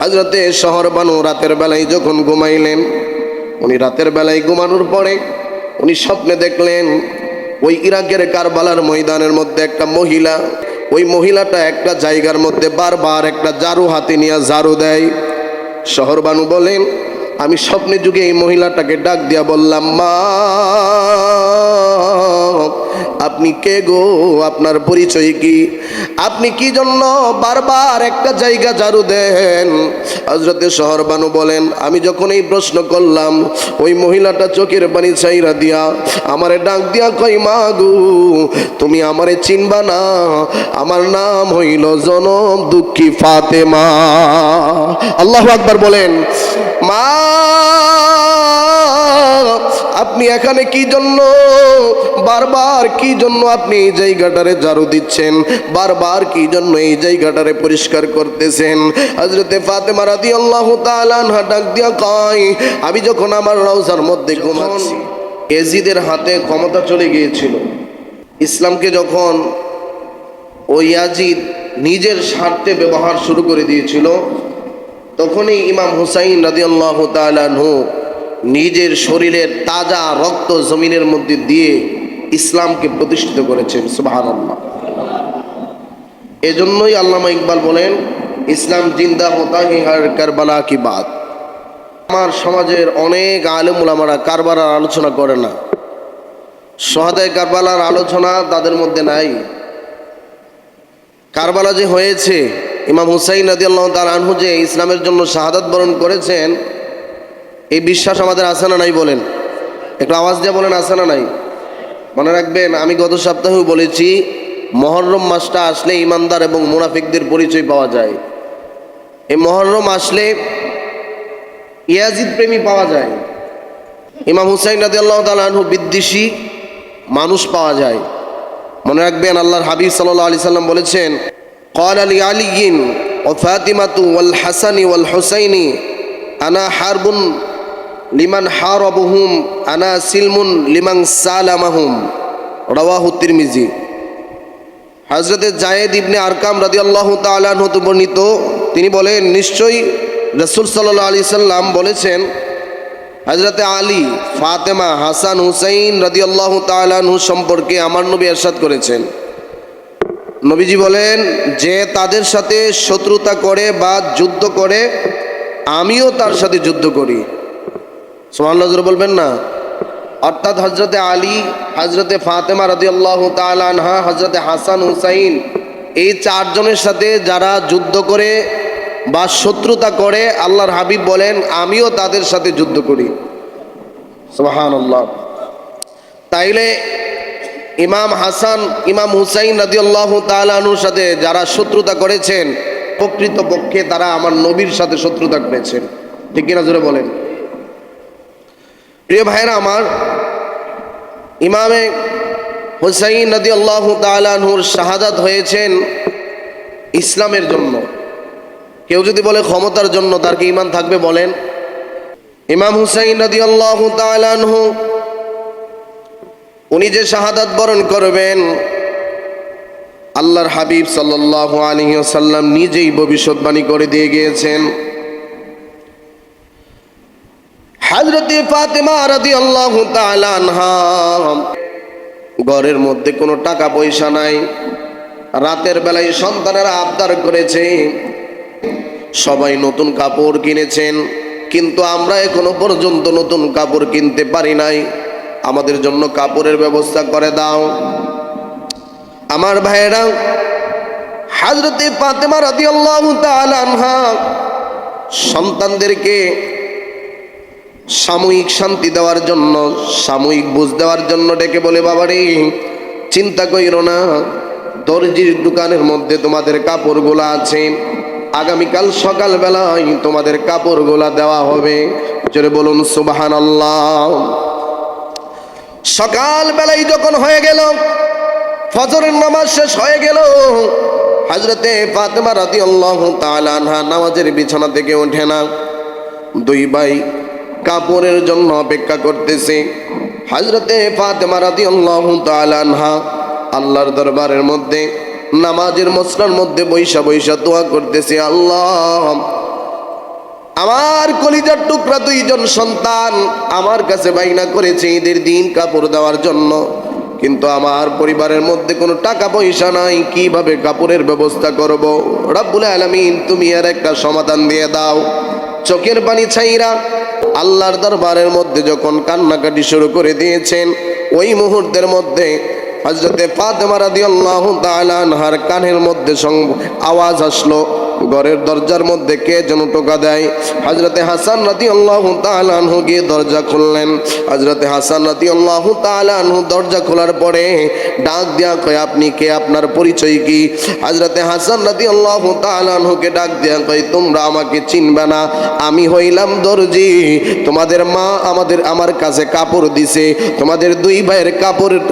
হযরতে শহরবানু রাতের বেলায় যখন ঘুমাইলেন, উনি রাতের বেলায় ঘুমানোর পরে উনি স্বপ্নে দেখলেন ওই ইরাকের কারবালার ময়দানের মধ্যে একটা মহিলা, ওই মহিলাটা একটা জায়গার মধ্যে বারবার একটা ঝাড়ু হাতে নিয়ে ঝাড়ু দেয়। শহরবানু বলেন, আমি স্বপ্নে যুগে এই মহিলাটাকে ডাক দিয়া বললাম, মা আপনি কে গো, আপনার পরিচয় কি, আপনি কি জন্য বারবার একটা জায়গা ঝাড়ু দেন? হযরতে শহরবানু বলেন, আমি যখন এই প্রশ্ন করলাম, ওই মহিলাটা চোখের পানি ছাইরা দিয়া আমারে ডাক দিয়া কই, মা গো তুমি আমারে চিনবা না, আমার নাম হইল জনম দুঃখী ফাতেমা। আল্লাহু আকবার বলেন। মা আপনি এখানে কি জন্য, বারবার কি জন্য আপনি এই জায়গাটারে ঝাড়ু দিচ্ছেন, বারবার কি জন্য এই জায়গাটারে পরিষ্কার করতেছেন? হযরতে ফাতেমা রাদিয়াল্লাহু তাআলা আনহা ডাক দিয়া কয়, আমি যখন আমার রওজার মধ্যে ঘুমাচ্ছি, ইয়াজিদের হাতে ক্ষমতা চলে গিয়েছিল। ইসলামকে যখন ওই ইয়াজিদ নিজের স্বার্থে ব্যবহার শুরু করে দিয়েছিল, তখনই ইমাম হুসাইন রাদিয়াল্লাহু তাআলা আনহু নিজের শরীরের তাজা রক্ত জমিনের মধ্যে দিয়ে ইসলামকে প্রতিষ্ঠিত করেছেন। সুবহানাল্লাহ। এজন্যই আল্লামা ইকবাল বলেন, ইসলাম জিন্দা হতা হি হর কারবালা কি বাত। আমার সমাজের অনেক আলেম উলামারা কারবালার আলোচনা করে না, শহাদায়ে কারবালার আলোচনা তাদের মধ্যে নাই। কারবালা যে হয়েছে, ইমাম হুসাইন রাদিয়াল্লাহু তাআলা আনহু যে ইসলামের জন্য শাহাদাত বরণ করেছেন, এই বিশ্বাস আমাদের আছে না নাই? বলেন, একটু আওয়াজ দিয়ে বলেন, আছে না নাই? মনে রাখবেন, আমি গত সপ্তাহেও বলেছি, মুহররম মাসটা আসলে ইমানদার এবং মুনাফিকদের পরিচয় পাওয়া যায়। এই মুহররম আসলে ইয়াজিদ প্রেমী পাওয়া যায়, ইমাম হুসাইন রাদিয়াল্লাহু তাআলা আনহু বিদ্বেষী মানুষ পাওয়া যায়। মনে রাখবেন, আল্লাহর হাবিব সাল্লাল্লাহু আলাইহি সাল্লাম বলেছেন, ক্বালা লি আলিয়্যিন ওয়া ফাতিমাতু ওয়াল হাসানি ওয়াল হুসাইনি আনা হারবুন লিমান হারাবুহুম আনা সিলমুন লিমান সালামাহুম। রাওয়াহু তিরমিজি। হযরতে যায়েদ ইবনে আরকাম রাদিয়াল্লাহু তাআলা আনহু বর্ণিত, তিনি বলেন, নিশ্চয়ই রাসূল সাল্লাল্লাহু আলাইহি সাল্লাম বলেছেন, হযরতে আলী, ফাতেমা, হাসান, হুসাইন রাদিয়াল্লাহু তাআলা আনহু সম্পর্কে আমার নবী ইরশাদ করেছেন, নবীজি বলেন, যে তাদের সাথে শত্রুতা করে বা যুদ্ধ করে, আমিও তার সাথে যুদ্ধ করি। সুবহানাল্লাহ জোরে বলবেন না? অর্থাৎ হযরতে আলী, হযরতে ফাতেমা রাদিয়াল্লাহু তাআলা আনহা, হযরতে হাসান, হুসাইন, এই চারজনের সাথে যারা যুদ্ধ করে বা শত্রুতা করে, আল্লাহর হাবিব বলেন, আমিও তাদের সাথে যুদ্ধ করি। সুবহানাল্লাহ। তাইলে ইমাম হাসান, ইমাম হুসাইন রাদিয়াল্লাহু তাআলা আনহুর সাথে যারা শত্রুতা করেছেন, প্রকৃতপক্ষে তারা আমার নবীর সাথে শত্রুতা করেছেন। ঠিক কিনা জোরে বলেন? প্রিয় ভাইরা আমার, ইমামে হুসাইন রাদিয়াল্লাহু তাআলা আনহুর শাহাদাত হয়েছেন ইসলামের জন্য। কেউ যদি বলে ক্ষমতার জন্য, তার কি ঈমান থাকবে? বলেন। ইমাম হুসাইন রাদিয়াল্লাহু তাআলা আনহু উনি যে শাহাদাত বরণ করবেন, আল্লাহর হাবিব সাল্লাল্লাহু আলাইহি ওয়াসাল্লাম নিজেই ভবিষ্যৎবাণী করে দিয়ে গিয়েছেন। হযরতে ফাতেমা রাদিয়াল্লাহু তাআলা আনহা ঘরের মধ্যে কোনো টাকা পয়সা নাই, রাতের বেলায় সন্তানেরা আবদার করেছে, সবাই নতুন কাপড় কিনেছেন, কিন্তু আমরা এখনো পর্যন্ত নতুন কাপড় কিনতে পারি নাই, আমাদের জন্য কাপড়ের ব্যবস্থা করে দাও। আমার ভাইয়েরা, হযরতে ফাতেমা রাদিয়াল্লাহু তাআলা আনহা সন্তানদেরকে সাময়িক শান্তি দেওয়ার জন্য, সাময়িক বুঝ দেওয়ার জন্য ডেকে বলে, বাবারে চিন্তা কইরো না, দর্জির দোকানের মধ্যে তোমাদের কাপড়গুলো আছে, আগামীকাল সকালবেলায় তোমাদের কাপড়গুলো দেওয়া হবে। জোরে বলুন সুবহানাল্লাহ। সকালবেলায় যখন হয়ে গেল, ফজরের নামাজ শেষ হয়ে গেল, হযরতে ফাতেমা রাদিয়াল্লাহু তাআলা আনহা নামাজের বিছানা থেকে ওঠে না। দুই ভাই কাপড়ের জন্য অপেক্ষা করতেছে। হযরতে ফাতেমা রাদিয়াল্লাহু তাআলা আনহা আল্লাহর দরবারের মধ্যে নামাজের মসলার মধ্যে বৈশা বৈশা দোয়া করতেছে, আল্লাহ আমার কলিজার টুকরা দুইজন সন্তান আমার কাছে বাইনা করেছে ঈদের দিন কাপড় দেওয়ার জন্য, কিন্তু আমার পরিবারের মধ্যে কোনো টাকা পয়সা নাই, কিভাবে কাপড়ের ব্যবস্থা করব? রব্বুল আলামিন তুমি এর একটা সমাধান দিয়ে দাও। চোখের পানি ছাইরা আল্লাহর দরবারের মধ্যে যখন কান্নাকাটি শুরু করে দিয়েছেন, ওই মুহূর্তের মধ্যে হযরতে ফাতেমা রাদিয়াল্লাহু তাআলা আনহার কানের মধ্যে আওয়াজ আসলো, ঘরের দরজার মধ্যে কে যেন টোকা দেয়। হযরতে হাসান রাদিয়াল্লাহু তাআলা আনহু গিয়ে দরজা খুললেন। হযরতে হাসান রাদিয়াল্লাহু তাআলা আনহু দরজা খোলার পরে ডাক দিয়া কয়, আপনি কে? আপনার পরিচয় কি? হযরতে হাসান রাদিয়াল্লাহু তাআলা আনহুকে ডাক দিয়া কয়, তোমরা আমাকে চিনবে না, আমি হইলাম দর্জি। তোমাদের মা আমার কাছে কাপড় দিছে, তোমাদের দুই ভাইয়ের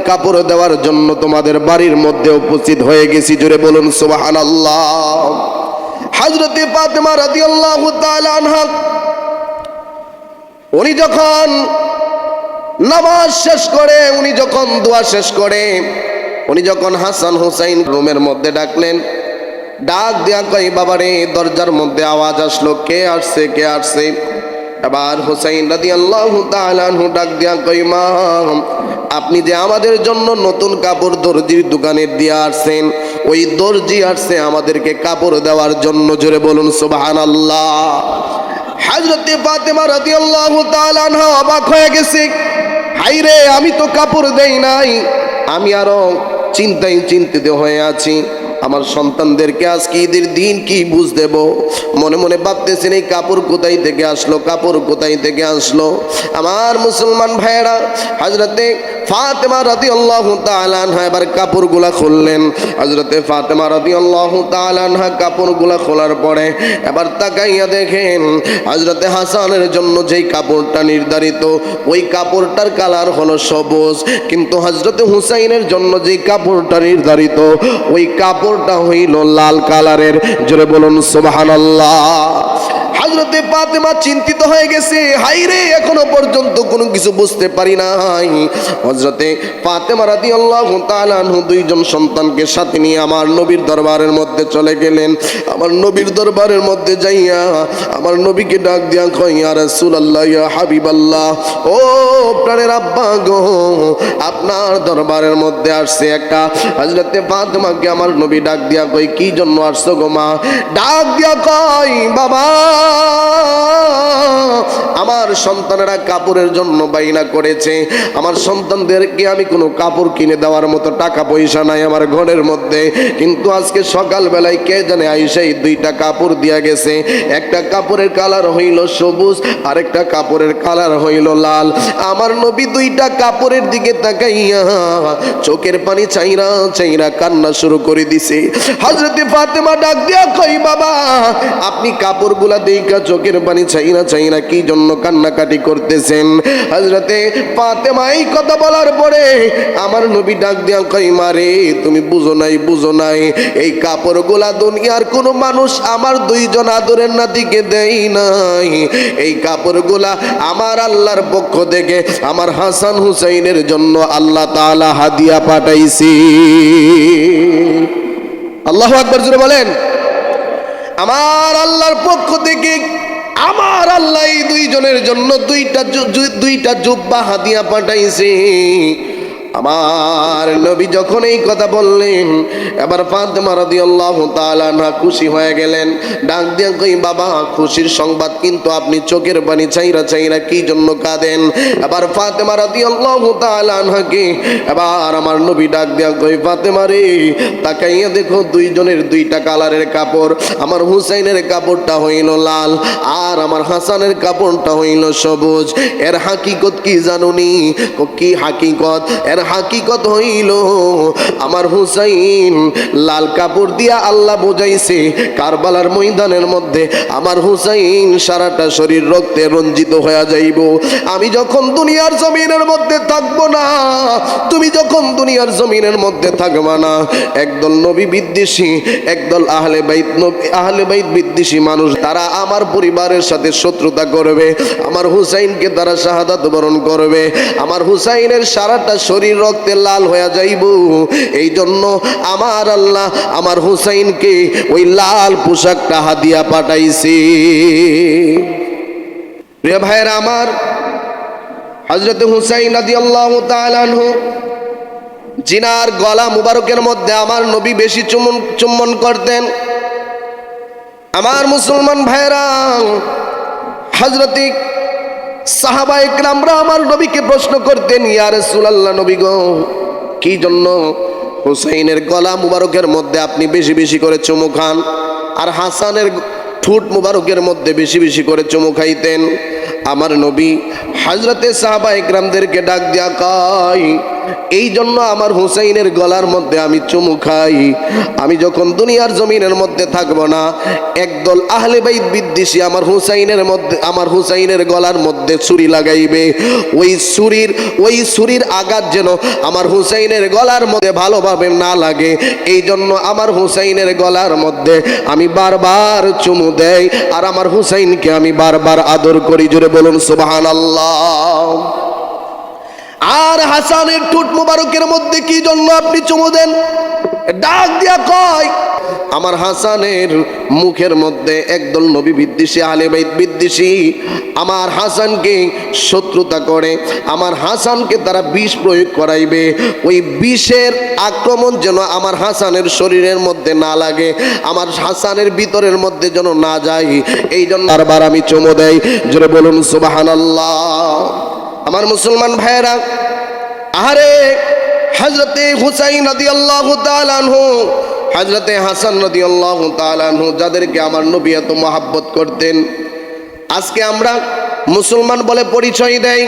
কাপড় দেওয়ার জন্য তোমাদের বাড়ির মধ্যে উপস্থিত হয়ে গেছি। জোরে বলুন সুবহানাল্লাহ। হযরতে ফাতেমা রাদিয়াল্লাহু তাআলা আনহা উনি যখন নামাজ শেষ করে, উনি যখন দোয়া শেষ করে, উনি যখন হাসান হুসাইন রুমের মধ্যে ডাকলেন, ডাক দিয়া কই, বাবারে দরজার মধ্যে আওয়াজ আসলো, কে আসছে কে আসছে? এবার হুসাইন রাদিয়াল্লাহু তাআলা আনহু ডাক দিয়া কই, মা আপনি যে আমাদের জন্য নতুন কাপড় দর্জির দোকানে দিয়ে আসছেন, ওই দর্জি আসছে আমাদেরকে কাপড় দেওয়ার জন্য। জোরে বলুন সুবহানাল্লাহ। হযরতে ফাতেমা রাদিয়াল্লাহু তাআলা আনহা অবাক হয়ে গেছে, হায়রে আমি তো কাপড় দেই নাই, আমি আরো চিন্তিত হয়ে আছি, আমার সন্তানদেরকে আজকে ঈদের দিন কি বুঝ দেব? মনে মনে ভাবতেছেন এই কাপড় কোথায় থেকে আসলো, কাপড় কোথায় থেকে আসলো? আমার মুসলমান ভাইয়েরা, হযরতে ফাতেমা রাদিয়াল্লাহু তাআলা আনহা এবার কাপড়গুলা খুললেন। হযরতে ফাতেমা রাদিয়াল্লাহু তাআলা আনহা কাপড়গুলা খোলার পরে এবার তাকাইয়া দেখেন, হযরতে হাসানের জন্য যেই কাপড়টা নির্ধারিত, ওই কাপড়টার কালার হলো সবুজ, কিন্তু হযরতে হুসাইনের জন্য যেই কাপড়টা নির্ধারিত, ওই কাপড়টা হইল লাল কালারের। জোরে বলুন সুবহানাল্লাহ। হযরতে ফাতেমা চিন্তিত হয়ে গেছে, হায়রে এখনো পর্যন্ত কোনো কিছু বুঝতে পারি নাই। হযরতে ফাতেমা রাদিয়াল্লাহু তাআলা আনহু দুইজন সন্তানকে সাথে নিয়ে আমার নবীর দরবারের মধ্যে চলে গেলেন। আমার নবীর দরবারের মধ্যে যাইয়া আমার নবীকে ডাক দিয়া কয়, ইয়া রাসূলুল্লাহ, ইয়া হাবিবাল্লাহ, ও প্রাণের আব্বা গো, আপনার দরবারের মধ্যে আসছে একটা। হযরতে ফাতেমাকে আমার নবী ডাক দিয়া কয়, কি জন্য আসছো গো মা? ডাক দিয়া কয়, বাবা আমার সন্তানেরা কাপড়ের জন্য বাইনা করেছে, আমার সন্তানদেরকে আমি কোনো কাপড় কিনে দেওয়ার মতো টাকা পয়সা নাই আমার ঘরের মধ্যে, কিন্তু আজকে সকালবেলায় কে জানে আইসাই দুইটা কাপড় দিয়া গেছে, একটা কাপড়ের কালার হইল সবুজ, আরেকটা কাপড়ের কালার হইল লাল। আমার নবী দুইটা কাপড়ের দিকে তাকাইয়া চোখের পানি চাইরা কান্না শুরু করে দিছে। হযরতে ফাতেমা ডাক দিয়া কই, বাবা আপনি কাপড়গুলা দেইকা চোখের পানি চাইরা কি জন্য কান্নাকাটি করতেছেন? হযরতে ফাতেমা এই কথা বলার পরে আমার নবী ডাক দিয়া কই, মারে তুমি বুঝো নাই, এই কাপড়গুলা দুনিয়ার কোন মানুষ আমার দুইজন আদরের নাতিকে দেই নাই, এই কাপড়গুলা আমার আল্লাহর পক্ষ থেকে আমার হাসান হুসাইনের জন্য আল্লাহ তাআলা হাদিয়া পাঠাইছি। আল্লাহু আকবার জোরে বলেন। আমার আল্লাহর পক্ষ থেকে আমার আল্লাহ এই দুইজনের জন্য দুইটা জুব্বা হাদিয়া পাঠাইছে। আমার নবী যখন এই কথা বললেন, এবার ফাতেমা রাদিয়াল্লাহু তাআলা আনহা খুশি হয়ে গেলেন। ডাক দিয়া কই, বাবা খুশির সংবাদ, কিন্তু আপনি চোখের পানি চাইরা কি জন্য কাঁদেন? এবার ফাতেমা রাদিয়াল্লাহু তাআলা আনহাকে এবার আমার নবী ডাক দিয়া কই, ফাতেমা রে তাকাইয়া দেখো, দুইজনের দুইটা কালারের কাপড়, আমার হুসাইনের কাপড়টা হইল লাল আর আমার হাসানের কাপড়টা হইল সবুজ। এর হাকিকত কি জানুনি? কি হাকিকত? এর হাকিকত হইল আমার হুসাইন লাল কাপড় দিয়া আল্লাহ বোঝাইছে কারবালার ময়দানের মধ্যে আমার হুসাইন সারাটা শরীর রক্তে রঞ্জিত হয়ে যাইব। আমি যখন দুনিয়ার জমিনের মধ্যে থাকবো না, তুমি যখন দুনিয়ার জমিনের মধ্যে থাকবা না, একদল নবী বিদ্বেষী, একদল আহলে বাইত বিদ্বেষী মানুষ, তারা আমার পরিবারের সাথে শত্রুতা করবে, আমার হুসাইনকে তারা শাহাদাত বরণ করবে, আমার হুসাইনের সারাটা শরীর রক্তে লাল হয়ে যাইব। এই জন্য আমার আল্লাহ আমার হুসাইনকে ওই লাল পোশাকটা হাদিয়া পাঠাইছে। প্রিয় ভাইয়েরা আমার, হযরত হুসাইন রাদিয়াল্লাহু তাআলা আনহু জিনার গলা মুবারকের মধ্যে আমার নবী বেশি চুম্বন করতেন। আমার মুসলমান ভাইয়েরা, হযরত সাহাবা ইকরামরা আমার নবীকে প্রশ্ন করতেন, ইয়া রাসূলুল্লাহ, নবী গো, কি জন্য হুসাইনের গলা মুবারকের মধ্যে আপনি বেশি বেশি করে চুমু খান, আর হাসানের ঠোঁট মুবারকের মধ্যে বেশি বেশি করে চুমু খাইতেন? আমার নবী হযরতে সাহাবা ইকরামদেরকে ডাক দিয়া কয়, এই জন্য আমার হুসাইনের গলার মধ্যে আমি চুমু খাই, আমি যখন দুনিয়ার জমিনের মধ্যে থাকবো না, একদল আহলে বাইত বিদ্বেষী আমার হুসাইনের গলার মধ্যে ছুরি লাগাইবে। ওই ছুরির আঘাত যেন আমার হুসাইনের গলার মধ্যে ভালোভাবে না লাগে, এই জন্য আমার হুসাইনের গলার মধ্যে আমি বারবার চুমু দেই, আর আমার হুসাইনকে আমি বারবার আদর করি। জোরে বলুন সুবহানাল্লাহ। আর হাসানের ঠোঁট মুবারকের মধ্যে কি জন্য আপনি চুমু দেন? ডাক দিয়া কয়, আমার হাসানের মুখের মধ্যে একদল নবী বিদ্বেষী, আহলে বাইত বিদ্বেষী আমার হাসানকে শত্রুতা করে, আমার হাসানকে তারা বিষ প্রয়োগ করাইবে, ওই বিষের আক্রমণ যেন আমার হাসানের শরীরের মধ্যে না লাগে, আমার হাসানের ভিতরের মধ্যে যেন না যায়, এই জন্য বারবার আমি চুমু দেই। জোরে বলুন সুবহানাল্লাহ। আমার মুসলমান ভাইয়েরা, আরে হযরতে হুসাইন রাদিয়াল্লাহু তাআলা আনহু, হযরতে হাসান রাদিয়াল্লাহু তাআলা আনহু, যাদেরকে আমার নবী এত মহব্বত করতেন, আজকে আমরা মুসলমান বলে পরিচয় দেই।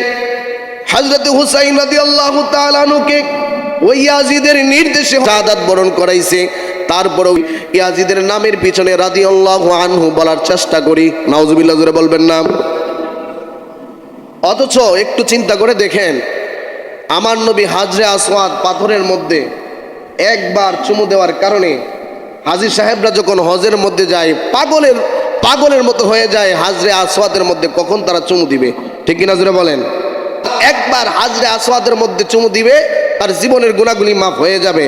হযরতে হুসাইন রাদিয়াল্লাহু তাআলা আনহুকে ওই ইয়াজিদের নির্দেশে শাহাদাত বরণ করাইছে, তারপরেও ইয়াজিদের নামের পিছনে রাদিয়াল্লাহু আনহু বলার চেষ্টা করি, নাউজুবিল্লাহ জোরে বলবেন না। অথচ একটু চিন্তা করে দেখেন, আমার নবী হাজরে আসওয়াদ পাথরের মধ্যে একবার চুমু দেওয়ার কারণে হাজী সাহেবরা যখন হজের মধ্যে যায় পাগলের মতো হয়ে যায় হাজরে আসওয়াদের মধ্যে, কখন তারা চুমু দিবে, ঠিক কিনা জোরে বলেন? একবার হাজরে আসওয়াদের মধ্যে চুমু দিবে, তার জীবনের গুনাহগুলি মাফ হয়ে যাবে।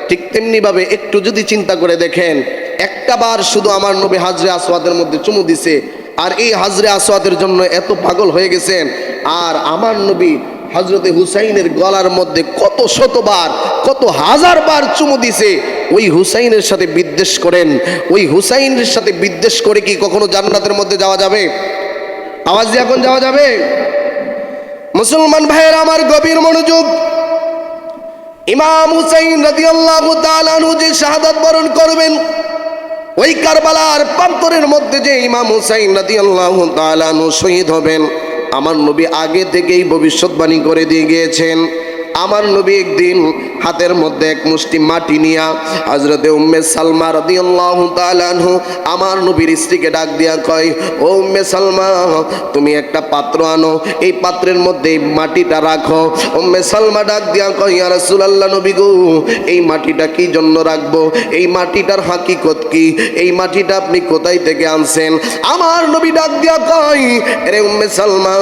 ঠিক তেমনি ভাবে একটু যদি চিন্তা করে দেখেন, একটা বার শুধু আমার নবী হাজরে আসওয়াদের মধ্যে চুমু দিছে, আর এই হাজরে আসওয়াদের জন্য এত পাগল হয়ে গেছেন, আর আমার নবী হযরতে হুসাইনের গলার মধ্যে কত শতবার, কত হাজার বার চুমু দিছে। ওই হুসাইনের সাথে বিদ্বেষ করেন, ওই হুসাইনের সাথে বিদ্বেষ করে কি কখনো জান্নাতের মধ্যে যাওয়া যাবে? আওয়াজ দিয়ে এখন যাওয়া যাবে? মুসলমান ভাইয়ের আমার গভীর মনোযোগ, ইমাম হুসাইন রাদিয়াল্লাহু তাআলা আনহু যে শাহাদাত বরণ করবেন, ওই কারবালার প্রান্তরের মধ্যে যে ইমাম হুসাইন রাদিয়াল্লাহু তাআলা আনহু শহীদ হবেন, আমার নবী আগে থেকেই ভবিষ্যৎবাণী করে দিয়ে গিয়েছেন। আমার নবী একদিন হাতের মধ্যে এক মুষ্টি মাটি নিয়া হযরতে উম্মে সালমা রাদিয়াল্লাহু তাআলা আনহু আমার নবীর স্ত্রীকে ডাক দিয়া কয়, ও উম্মে সালমা, তুমি একটা পাত্র আনো, এই পাত্রের মধ্যে এই মাটিটা রাখো। উম্মে সালমা ডাক দিয়া কয়, ইয়া রাসূলুল্লাহ, নবী গো, এই মাটিটা কি জন্য রাখবো? এই মাটিটার হাকিকত কি? এই মাটিটা আপনি কোথায় থেকে আনছেন? আমার নবী ডাক দিয়া কয়, আরে উম্মে সালমা,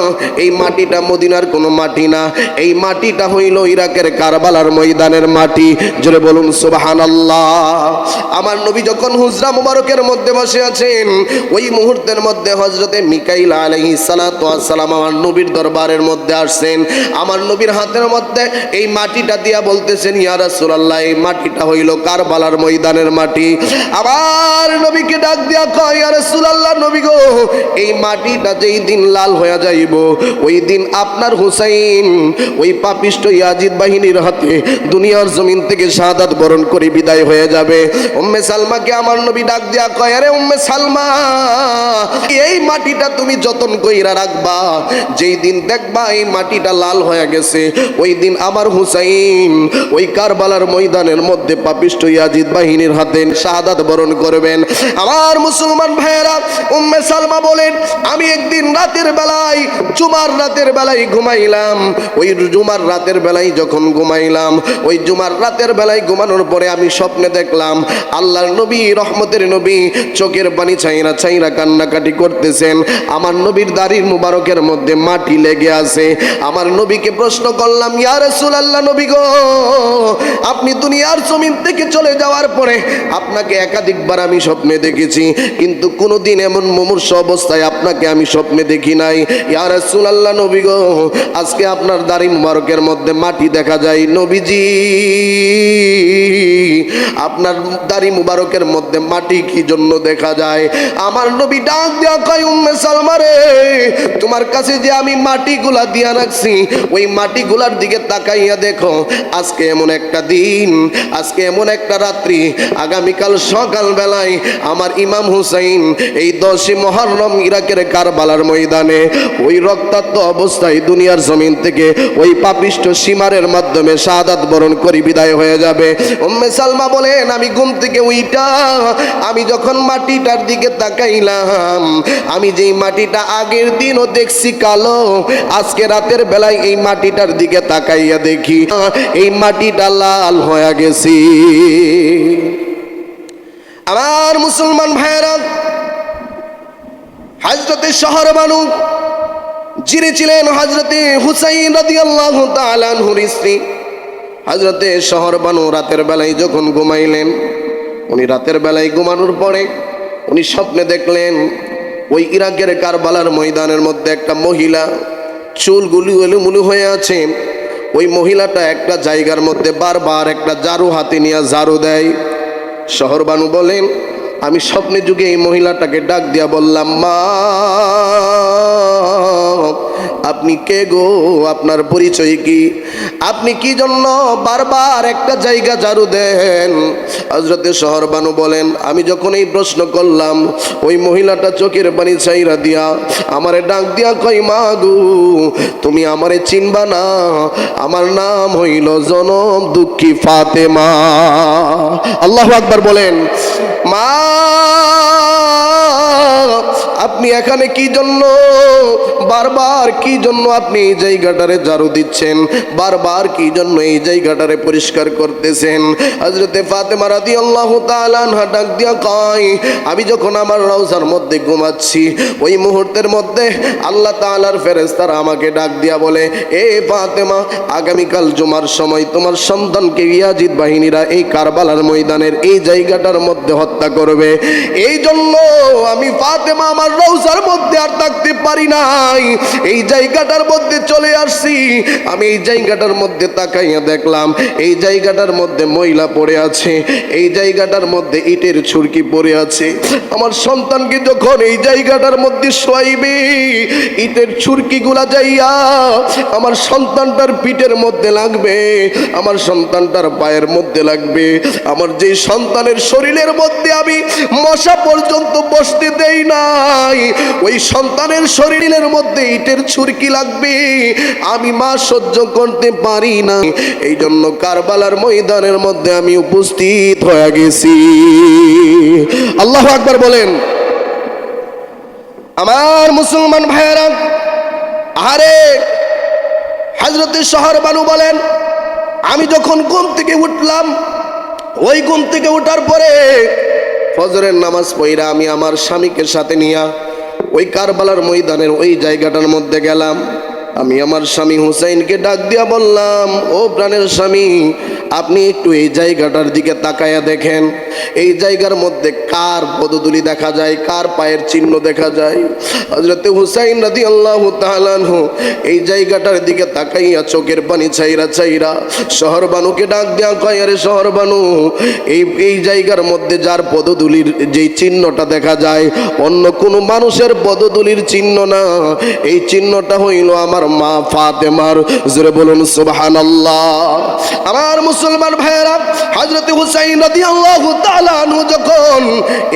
এই মাটিটা মদিনার কোনো মাটি না, এই মাটিটা হইল ইরাকের কারবালার ময়দানের মাটি। জোরে বলুন সুবহানাল্লাহ। আমার নবী যখন হুজরা মুবারকের মধ্যে বসে আছেন, ওই মুহূর্তের মধ্যে হযরতে মিকাইল আলাইহিস সালাতু ওয়াস সালাম আমার নবীর দরবারের মধ্যে আসছেন। আমার নবীর হাতের মধ্যে এই মাটিটা দিয়া বলতেছেন, ইয়া রাসূলুল্লাহ, এই মাটিটা হইল কারবালার ময়দানের মাটি। আবার নবীকে ডাক দিয়া কয়, ইয়া রাসূলুল্লাহ, নবী গো, এই মাটিটা যেই দিন লাল হয়ে যাইব, ওই দিন আপনার হুসাইন ওই পাপিষ্ট ইয়াজিদ বাহিনীর হাতে দুনিয়ার জমিন থেকে শাহাদাত বরণ করে বিদায় হয়ে যাবে। উম্মে সালমাকে আমার নবী ডাক দিয়া কয়, আরে উম্মে সালমা, এই মাটিটা তুমি যতন কইরা রাখবা, যেই দিন দেখবা এই মাটিটা লাল হয়ে গেছে, ওই দিন আমার হুসাইন ওই কারবালার ময়দানের মধ্যে পাপিষ্ট ইয়াজিদ বাহিনীর হাতে শাহাদাত বরণ করবেন। আমার মুসলমান ভাইয়েরা, উম্মে সালমা বলেন, আমি একদিন রাতের বেলায়, জুমার রাতের বেলায় ঘুমাইলাম। ওই জুমার রাতের বেলায় বেলায় যখন ঘুমাইলাম, ওই জুমার রাতের বেলায় ঘুমানোর পরে আমি স্বপ্নে দেখলাম আল্লাহর নবী, রহমতের নবী চোখের পানি ছাইরা ছাইরা কান্নাকাটি করতেছেন। আমার নবীর দাড়ির মুবারকের মধ্যে মাটি লেগে আছে। আমার নবীকে প্রশ্ন করলাম, ইয়া রাসূলুল্লাহ, নবী গো, আপনি দুনিয়ার জমিন থেকে চলে যাওয়ার পরে আপনাকে একাধিকবার আমি স্বপ্নে দেখেছি, কিন্তু কোনোদিন এমন মুমূর্ষ অবস্থায় আপনাকে আমি স্বপ্নে দেখি নাই। ইয়া রাসূলুল্লাহ, নবী গো, আজকে আপনার দাড়ি মুবারকের মধ্যে মাটি দেখা যায়। নবীজি, আপনার দাড়ি মুবারকের মধ্যে মাটি কি জন্য দেখা যায়? আমার নবী ডাক দিয়া কয়, উম্মে সালমা রে, তোমার কাছে যে আমি মাটিগুলা দিয়া রাখছি, ওই মাটিগুলার দিকে তাকাইয়া দেখো। আজকে এমন একটা দিন, আজকে এমন একটা রাত্রি, আগামীকাল সকাল বেলায় আমার ইমাম হুসাইন এই 10 মুহররম ইরাকের কারবালার ময়দানে ওই রক্তাক্ত অবস্থায় দুনিয়ার জমিন থেকে ওই পাপিষ্ঠ সীমারের মাধ্যমে শাহাদাত বরণ করে বিদায় হয়ে যাবে। উম্মে সালমা বলেন, আমি ঘুম থেকে উইটা আমি যখন মাটিটার দিকে তাকাইলাম, আমি যেই মাটিটা আগের দিনও দেখছি কালো, আজকে রাতের বেলায় এই মাটিটার দিকে তাকাইয়া দেখি এই মাটিটা লাল হয়ে গেছি। আমার মুসলমান ভাইয়েরা, হযরতে শহরবানু যিনি ছিলেন হযরতে হুসাইন রাদিয়াল্লাহু তাআলা আনহুর স্ত্রী, হযরতে শহরবানু রাতের বেলায় যখন ঘুমাইলেন, উনি রাতের বেলায় ঘুমানোর পরে উনি স্বপ্নে দেখলেন ওই ইরাকের কারবালার ময়দানের মধ্যে একটা মহিলা, চুলগুলি এলোমেলো হয়ে আছে। ওই মহিলাটা একটা জায়গার মধ্যে বারবার একটা ঝাড়ু হাতে নিয়ে ঝাড়ু দেয়। শহরবানু বলেন, আমি স্বপ্নে যুগে এই মহিলাটাকে ডাক দিয়া বললাম, মা, আপনি কে গো? আপনার পরিচয় কি? আপনি কি জন্য বারবার একটা জায়গা ঝাড়ু দেন? হযরতে শহরবানু বলেন, আমি যখন এই প্রশ্ন করলাম, ওই মহিলাটা চোখের পানি ছাইরা দিয়া আমারে ডাক দিয়া কয়, মা গো, তুমি আমারে চিনবা না, আমার নাম হইল জনম দুঃখী ফাতেমা। আল্লাহু আকবার বলেন। মা, আপনি এখানে কি জন্য? বারবার কি জন্য আপনি এই জায়গাটারে ঝাড়ু দিচ্ছেন? বারবার কি জন্য এই জায়গাটারে পরিষ্কার করতেছেন? হযরতে ফাতেমা রাদিয়াল্লাহু তাআলা আনহা ডাক দিয়া কয়, আমি যখন আমার রওজার মধ্যে ঘুমাচ্ছি, ওই মুহূর্তের মধ্যে আল্লাহ তাআলার ফেরেশতারা আমাকে ডাক দিয়া বলে, এ ফাতেমা, আগামীকাল জুমার সময় তোমার সন্তানকে ইয়াজিদ বাহিনীরা এই কারবালার ময়দানের এই জায়গাটার মধ্যে হত্যা করবে। এই জন্য আমি ফাতেমা আমার রওজার মধ্যে আর থাকতে পারি নাই, এই জায়গাটার মধ্যে চলে আসছি। আমি এই জায়গাটার মধ্যে তাকাইয়া দেখলাম এই জায়গাটার মধ্যে ময়লা পড়ে আছে, এই জায়গাটার মধ্যে ইটের ছুরকি পড়ে আছে। আমার সন্তানকে যখন এই জায়গাটার মধ্যে শোয়াইবে, ইটের ছুরকিগুলা যাইয়া আমার সন্তানটার পিঠের মধ্যে লাগবে, আমার সন্তানটার পায়ের মধ্যে লাগবে। আমার যে সন্তানের শরীরের মধ্যে আমি মশা পর্যন্ত বসতে দেই নাই, ওই সন্তানের শরীরের মধ্যে ইটের ছুরকি লাগবে, আমি মা সহ্য করতে পারি না। এই জন্য কারবালার ময়দানের মধ্যে আমি উপস্থিত হয়ে গেছি। আল্লাহু আকবার বলেন। আমার মুসলমান ভাইয়েরা, আরে হযরতে শহরবানু বলেন, আমি যখন ঘুম থেকে উঠলাম, ওই ঘুম থেকে ওঠার পরে ফজরের নামাজ পড়া আমি আমার স্বামীকে সাথে নিয়ে ওই কারবালার ময়দানের ওই জায়গাটার মধ্যে গেলাম। আমি আমার স্বামী হুসাইনকে ডাক দিয়া বললাম, ও প্রাণের স্বামী, আপনি একটু এই জায়গাটার দিকে তাকায়া দেখেন, এই জায়গার মধ্যে কার পদধূলি দেখা যায়, কার পায়ের চিহ্ন দেখা যায়। হযরতে হুসাইন রাদিয়াল্লাহু তাআলা আনহু এই জায়গাটার দিকে তাকাইয়া চোখের পানি ছাইরা ছাইরা শহরবানুকে ডাক দেয়া কয়, আরে শহরবানু, এই জায়গার মধ্যে যার পদধূলির যেই চিহ্নটা দেখা যায়, অন্য কোনো মানুষের পদধূলির চিহ্ন না, এই চিহ্নটা হইল আমার মা ফাতেমার। জোরে বলুন সুবহানাল্লাহ। আমার মুসলমান ভাইয়েরা, হযরতে হুসাইন রাদিয়াল্লাহু তাআলা আনহু যখন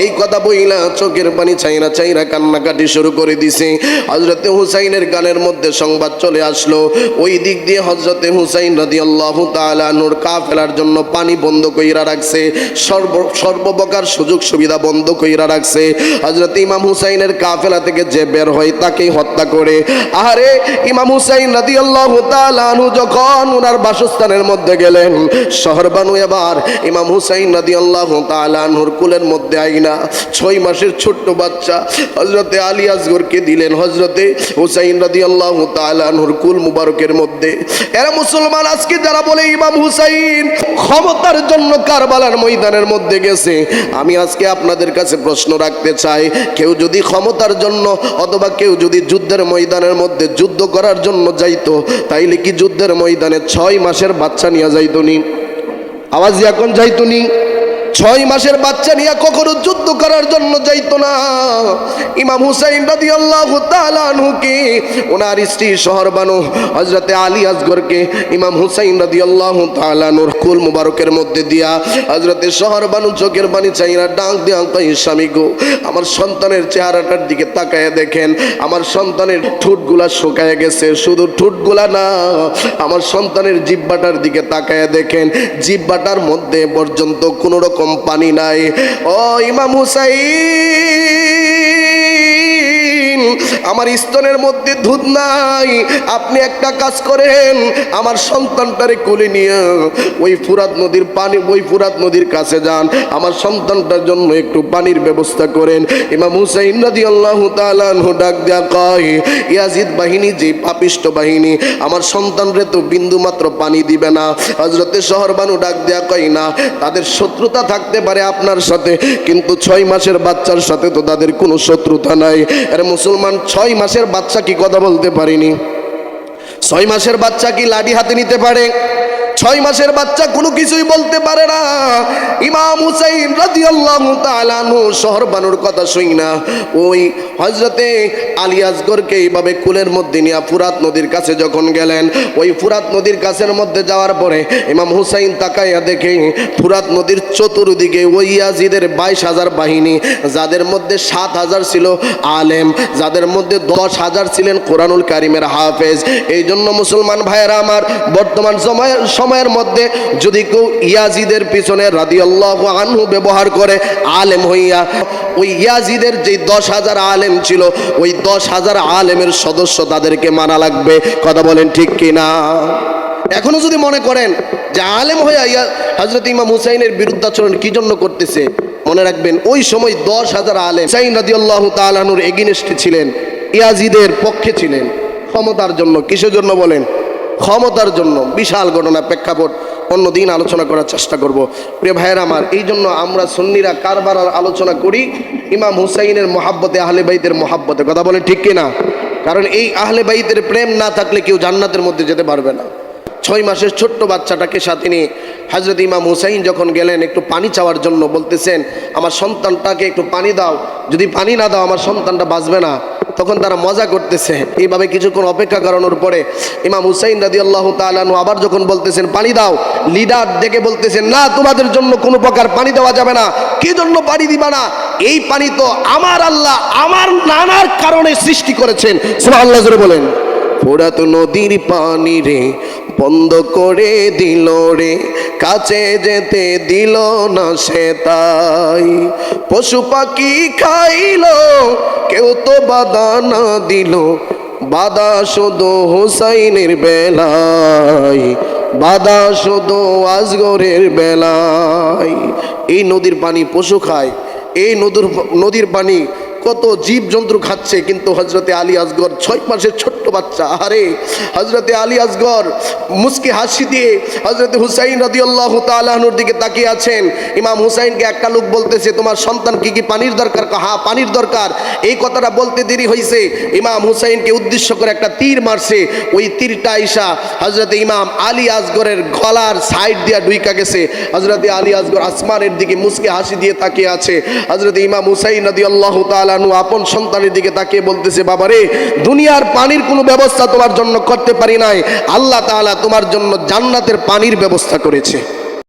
এই কথা বইলা চোখের পানি ছাইরা ছাইরা কান্নাকাটি শুরু করে দিছে, হযরতে হুসাইনের গানের মধ্যে সংবাদ চলে আসলো, ওই দিক দিয়ে হযরতে হুসাইন রাদিয়াল্লাহু তাআলা আনহুর কাফেলার জন্য পানি বন্ধ কইরা রাখছে, সর্বপ্রকার সুযোগ সুবিধা বন্ধ কইরা রাখছে। হযরতে ইমাম হুসাইনের কাফেলা থেকে যে বের হয় তাকেই হত্যা করে। আরে ইমাম হুসাইন রাদিয়াল্লাহু তাআলা আনহু যখন ওনার বাসস্থানের মধ্যে গেলেন, শহর বানু এবার ইমাম হুসাইন রাদিয়াল্লাহু তাআলা আনহুর কুলের মধ্যে আইনা 6 মাসের ছোট্ট বাচ্চা হযরতে আলী আসগরকে দিলেন হযরতে হুসাইন রাদিয়াল্লাহু তাআলা আনহুর কুল মুবারকের মধ্যে। এরা মুসলমান আজকে যারা বলে ইমাম হুসাইন ক্ষমতার জন্য কারবালার ময়দানের মধ্যে গেছে, আমি আজকে আপনাদের কাছে প্রশ্ন রাখতে চাই, কেউ যদি ক্ষমতার জন্য অথবা কেউ যদি যুদ্ধের ময়দানের মধ্যে যুদ্ধ করার জন্য যাইতো, তাইলে কি যুদ্ধের ময়দানে 6 মাসের বাচ্চা নিয়ে যাইতো নি? আওয়াজ এখন যাইতো নি? 6 মাসের বাচ্চা নিয়ে কখনো যুদ্ধ করার জন্য যাইতো না। ইমাম হুসাইন রাদিয়াল্লাহু তাআলা আনহুকে ওনার স্ত্রী শহরবানু হযরতে আলী আসগরকে ইমাম হুসাইন রাদিয়াল্লাহু তাআলা আনহুর কুল মুবারকের মধ্যে দিয়া হযরতে শহরবানু চোখের পানি চাইরা ডাক দিয়া কই, স্বামী গো, আমার সন্তানের চেহারাটার দিকে তাকায় দেখেন, আমার সন্তানের ঠোঁটগুলা শুকায় গেছে। শুধু ঠোঁটগুলা না, আমার সন্তানের জিহ্বাটার দিকে তাকায় দেখেন, জিহ্বাটার মধ্যে পর্যন্ত কোনো রকম পানি নাই। ও ইমাম হুসাইন, আমার স্তনের মধ্যে দুধ নাই, আপনি একটা কাজ করেন, আমার সন্তানটারে কোলে নিয়ে ওই ফুরাত নদীর পানি, ওই ফুরাত নদীর কাছে যান, আমার সন্তানটার জন্য একটু পানির ব্যবস্থা করেন। ইমাম হুসাইন রাদিয়াল্লাহু তাআলা আনহু ডাক দিয়া কয়, ইয়াজিদ বাহিনী যে পাপিষ্ট বাহিনী, আমার সন্তানরে তো বিন্দু মাত্র পানি দিবে না। হযরতে শহরবানু ডাক দিয়া কয়, না, তাদের শত্রুতা থাকতে পারে আপনার সাথে, কিন্তু 6 মাসের বাচ্চার সাথে তো তাদের কোনো শত্রুতা নাই। আরে মুসলমান, 6 মাসের বাচ্চা কি কথা বলতে পারিনি? 6 মাসের বাচ্চা কি লাঠি হাতে নিতে পারে? 6 মাসের বাচ্চা কোনো কিছুই বলতে পারে না। ইমাম হুসাইন রাদিয়াল্লাহু তাআলা আনহু শহরবানুর কথা শুই না ওই হযরতে আলী আসগরকে এইভাবে কুলের মধ্যে নিয়ে ফুরাত নদীর কাছে যখন গেলেন, ওই ফুরাত নদীর কাছের মধ্যে যাওয়ার পরে ইমাম হুসাইন তাকাইয়া দেখে ফুরাত নদীর চতুর্দিকে ওই ইয়াজিদের 22,000 বাহিনী, যাদের মধ্যে 7,000 ছিল আলেম, যাদের মধ্যে 10,000 ছিলেন কোরআনুল কারিমের হাফেজ। এই জন্য মুসলমান ভাইয়েরা আমার, বর্তমান সময়ের মধ্যে যদি কেউ ইয়াজিদের পিছনে রাদিয়াল্লাহু আনহু ব্যবহার করে আলেম হইয়া, ওই ইয়াজিদের যে 10,000 আলেম ছিল, ওই 10,000 আলেমের সদস্য তাদেরকে মানা লাগবে। কথা বলেন ঠিক কিনা? এখনো যদি মনে করেন যে আলেম হইয়া হযরত ইমাম হুসাইনের বিরুদ্ধাচরণ কি জন্য করতেছে, মনে রাখবেন ওই সময় 10,000 আলেম হুসাইন রাদিয়াল্লাহু তাআলা আনহুর এগেইনস্টে ছিলেন, ইয়াজিদের পক্ষে ছিলেন। ক্ষমতার জন্য, কিসের জন্য বলেন? ক্ষমতার জন্য। বিশাল ঘটনা, প্রেক্ষাপট অন্য দিন আলোচনা করার চেষ্টা করব। প্রিয় ভাইয়েরা আমার, এই জন্য আমরা সুন্নিরা কারবালার আলোচনা করি ইমাম হুসাইনের মহাব্বতে, আহলে বাইতের মহাব্বতে। কথা বলে ঠিক কিনা? কারণ এই আহলে বাইতের প্রেম না থাকলে কেউ জান্নাতের মধ্যে যেতে পারবে না। 6 মাসের ছোট্ট বাচ্চাটাকে সাথে নিয়ে হযরত ইমাম হুসাইন যখন গেলেন একটু পানি চাওয়ার জন্য, বলতেছেন, আমার সন্তানটাকে একটু পানি দাও, যদি পানি না দাও আমার সন্তানটা বাঁচবে না। তখন তারা মজা করতেছে। এইভাবে কিছুক্ষণ অপেক্ষা করানোর পরে ইমাম হুসাইন রাদিয়াল্লাহু তাআলা আনহু আবার যখন বলতেছেন পানি দাও, লিডার ডেকে বলতেছেন, না, তোমাদের জন্য কোনো প্রকার পানি দেওয়া যাবে না। কি জন্য পানি দিবা না? এই পানি তো আমার আল্লাহ আমার নানার কারণে সৃষ্টি করেছেন। সুবহানাল্লাহ জোরে বলেন। ফুরাত নদীর পানি রে বন্ধ করে দিল রে, কাছে যেতে দিল না সে তাই, পশু পাখি খাইলো কেউ তো বাধা না দিল, বাধা শুধু হুসাইনের বেলায়, বাধা শুধু আসগরের বেলায়। এই নদীর পানি পশু খায়, এই নদীর পানি কত জীব জন্তু খাচ্ছে, কিন্তু হযরতে আলী আসগর 6 মাসের ছোট্ট বাচ্চা, আরে হযরতে আলী আসগর মুস্কি হাসি দিয়ে হযরতে হুসাইন রাদিয়াল্লাহু তাআলা আনহুর দিকে তাকিয়ে আছেন। ইমাম হুসাইনকে একটা লোক বলতেছে, তোমার সন্তান কি পানির দরকার? হ্যাঁ, পানির দরকার। এই কথাটা বলতে দেরি হয়েছে, ইমাম হুসাইনকে উদ্দেশ্য করে একটা তীর মারছে। ওই তীরটা আইসা হযরতে ইমাম আলী আসগরের গলার সাইড দিয়া ঢুইকা গেছে। হযরতে আলী আসগর আসমানের দিকে মুস্কি হাসি দিয়ে তাকিয়ে আছে। হযরতে ইমাম হুসাইন রাদিয়াল্লাহু তাআলা আপন সন্তানের দিকে তাকিয়ে বলতেছে, বাবা রে, দুনিয়ার পানির কোনো ব্যবস্থা তোমার জন্য করতে পারি নাই, আল্লাহ তাআলা তোমার জন্য জান্নাতের পানির ব্যবস্থা করেছে।